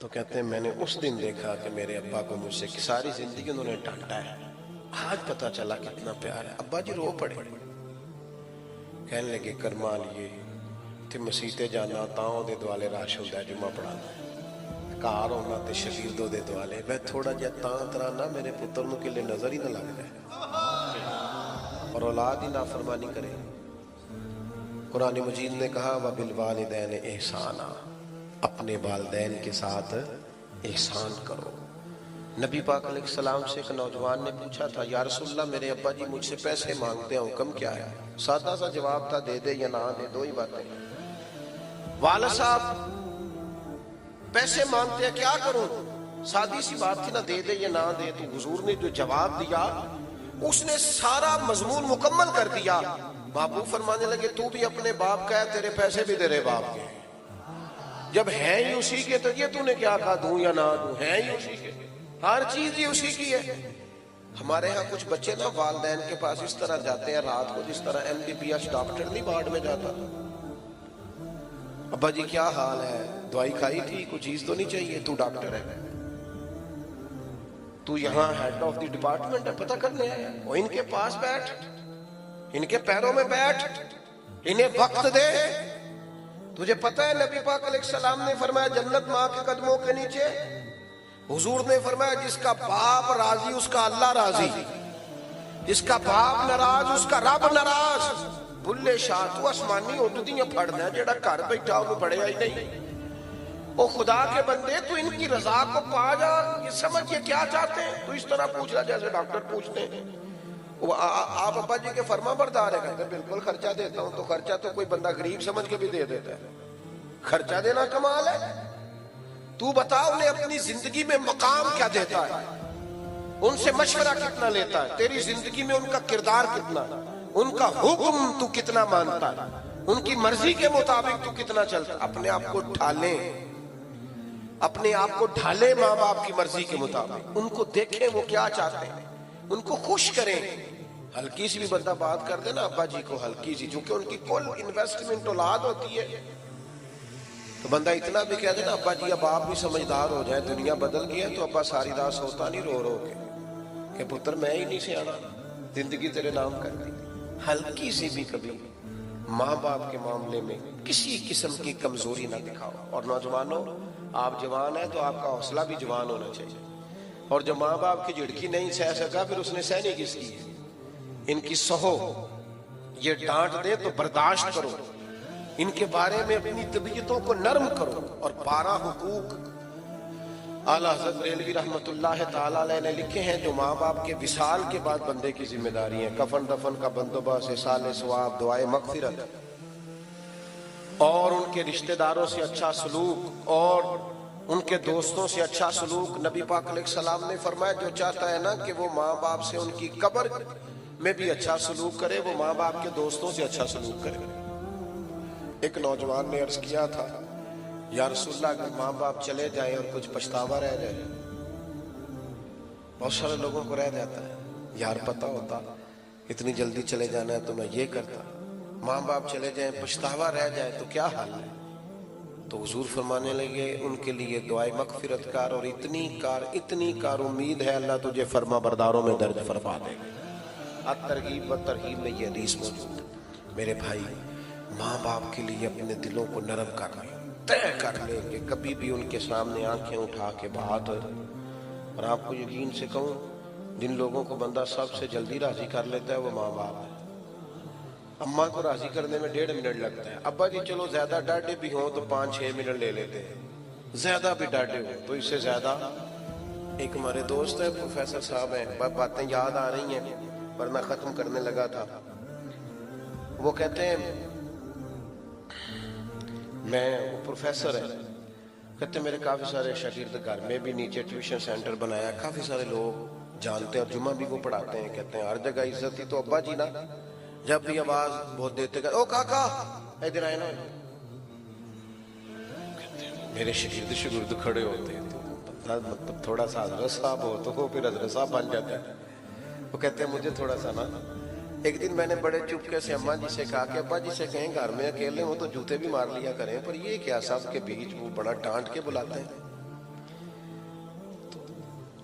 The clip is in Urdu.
تو کہتے ہیں میں نے اس دن دیکھا کہ میرے ابا کو مجھ سے ساری زندگی انہوں نے ڈانٹا ہے، آج پتا چلا کتنا پیار ہے۔ ابا جی رو پڑے، کہنے لگے کرمال یہ تے مسیتے جانا تاؤں دے دوالے راش ہوتا ہے جمعہ پڑھانا، کار ہونا تے شگیردوں دے دوالے، میں تھوڑا جا تاں ترانا میرے پتر نو کلے نظر ہی نہ لگ جائے اور اولاد ہی نافرمانی کرے۔ قرآن مجید نے کہا وَبِالْوَالِدَيْنِ احسانا، اپنے والدین کے ساتھ احسان کرو۔ نبی پاک علیہ السلام سے ایک نوجوان نے پوچھا تھا یا رسول اللہ میرے ابا جی مجھ سے پیسے مانگتے ہیں، حکم کیا ہے؟ سادہ سا جواب تھا، دے دے یا نہ دے، دو ہی باتیں۔ والد صاحب پیسے مانگتے ہیں کیا کروں؟ سادی سی بات تھی نا، دے دے یا نہ دے۔ تو حضور نے جو جواب دیا اس نے سارا مضمون مکمل کر دیا۔ بابو فرمانے لگے تو بھی اپنے باپ کا ہے، تیرے پیسے بھی تیرے باپ کے، جب ہیں ہی اسی کے تو یہ تو نے کیا کہا دوں یا نہ دوں، ہیں ہی اسی کے، ہر چیز ہی اسی کی ہے۔ ہمارے ہاں کچھ بچے نا والدین کے پاس اس طرح جاتے ہیں رات کو جس طرح MBBS ڈاکٹر نہیں وارڈ میں جاتا، ابا جی کیا حال ہے، دوائی کھائی تھی، کوئی چیز تو نہیں چاہیے، تو ڈاکٹر ہے، تو یہاں ہیڈ آف دی ڈپارٹمنٹ ہے، پتہ کرنے آیا، وہ ان کے پاس بیٹھ، ان کے پیروں میں بیٹھ، انہیں وقت دے۔ تجھے پتہ ہے نبی پاک علیہ السلام نے فرمایا جنت ماں کے قدموں کے نیچے، حضور نے فرمایا جس کا باپ راضی اس کا اللہ راضی، جس کا باپ ناراض اس کا رب ناراض۔ بلے شاہ تو آسمانی اٹھدیاں پھڑنا ہے جڑا گھر بیٹھا انہوں پڑھیا ہی نہیں۔ او خدا کے بندے تو ان کی رضا کو پا جا، یہ سمجھ یہ کیا چاہتے ہیں، تو اس طرح پوچھ رہا جیسے ڈاکٹر پوچھتے ہیں آپ ابا جی کے فرما بردار ہے، کہتے ہیں بالکل خرچہ دیتا ہوں۔ تو خرچہ تو کوئی بندہ غریب سمجھ کے بھی دے دیتا ہے، خرچہ دینا کمال ہے۔ تو بتا انہیں اپنی زندگی میں مقام کیا دیتا ہے، ان سے مشورہ کتنا لیتا ہے، تیری زندگی میں ان کا کردار کتنا، ان کا حکم تو کتنا مانتا ہے، ان کی مرضی کے مطابق تو کتنا چلتا ہے۔ اپنے آپ کو ڈھالیں، اپنے آپ کو ڈھالیں ماں باپ کی مرضی کے مطابق، ان کو دیکھیں وہ کیا چاہتے ہیں، ان کو خوش کریں۔ ہلکی سی بھی بندہ بات کر دے نا ابا جی کو، ہلکی سی، چونکہ ان کی کل انویسٹمنٹ اولاد ہوتی ہے، تو بندہ اتنا بھی کہہ دے نا ابا جی اب آپ بھی سمجھدار ہو جائیں، دنیا بدل گئی ہے، تو ابا ساری رات سوتا نہیں رو رو کے کہ پتر میں ہی نہیں سیانا، زندگی تیرے نام کر دی۔ ہلکی سی بھی کبھی ماں باپ کے معاملے میں کسی قسم کی کمزوری نہ دکھاؤ۔ اور نوجوانوں آپ جوان ہیں تو آپ کا حوصلہ بھی جوان ہونا چاہیے، اور جو ماں باپ کی جھڑکی نہیں سہ سکا پھر اس نے سہنی کس کی، ان کی سہو، یہ ڈانٹ دے تو برداشت کرو، ان کے بارے میں اپنی طبیعتوں کو نرم کرو۔ اور 12 حقوق اعلیٰ حضرت بریلوی رحمت اللہ تعالیٰ علیہ نے لکھے ہیں جو ماں باپ کے وصال کے بعد بندے کی ذمہ داری ہیں: کفن دفن کا بندوبست، احسان ثواب، دعائے مغفرت، اور ان کے رشتہ داروں سے اچھا سلوک، اور ان کے دوستوں سے اچھا سلوک۔ نبی پاک علیہ السلام نے فرمایا جو چاہتا ہے نا کہ وہ ماں باپ سے ان کی قبر میں بھی اچھا سلوک کرے، وہ ماں باپ کے دوستوں سے اچھا سلوک کرے۔ ایک نوجوان نے عرض کیا تھا یا رسول اللہ اگر ماں باپ چلے جائیں اور کچھ پچھتاوا رہ جائے، بہت سارے لوگوں کو رہ جاتا ہے یار پتہ ہوتا اتنی جلدی چلے جانا ہے تو میں یہ کرتا، ماں باپ چلے جائیں پچھتاوا رہ جائے تو کیا حال ہے؟ تو حضور فرمانے لگے ان کے لیے دعائے مغفرت کار، اور اتنی کار امید ہے اللہ تجھے فرما برداروں میں درج فرما دے گا۔ الترغیب و ترہیب میں یہ حدیث موجود ہے۔ میرے بھائی ماں باپ کے لیے اپنے دلوں کو نرم کر لیں، طے کر لیں کہ کبھی بھی ان کے سامنے آنکھیں اٹھا کے بات۔ اور آپ کو یقین سے کہوں جن لوگوں کو بندہ سب سے جلدی راضی کر لیتا ہے وہ ماں باپ ہے۔ اماں کو راضی کرنے میں 1.5 منٹ لگتا ہے، ابا جی چلو زیادہ ڈاڈے بھی ہوں تو 5-6 منٹ لے لیتے ہیں، زیادہ بھی ڈاڈے ہوں تو اس سے زیادہ۔ ایک ہمارے دوست ہے پروفیسر صاحب ہیں، باتیں یاد آ رہی ہیں ورنہ ختم کرنے لگا تھا۔ وہ کہتے ہیں میں پروفیسر ہے، کہتے ہیں میرے کافی سارے شاگرد گھر میں بھی نیچے ٹیوشن سینٹر بنایا، کافی سارے لوگ جانتے ہیں اور جمعہ بھی وہ پڑھاتے ہیں، کہتے ہیں ہر جگہ عزت ہی تو ابا جی نا جب بھی آواز بہت دیتے گا او کاکا ادھر آئے نا، میرے شاگرد کھڑے ہوتے ہیں تو مطلب تھوڑا سا حضرت صاحب ہو تو وہ پھر حضرت صاحب بن جاتا ہے۔ وہ کہتے ہیں مجھے تھوڑا سا نا، ایک دن میں نے بڑے چپکے سے اماں جی سے کہا کہ ابا جی سے کہیں گھر میں اکیلے ہوں تو جوتے بھی مار لیا کریں، پر یہ کیا سب کے بیچ وہ بڑا ڈانٹ کے بلاتے ہیں۔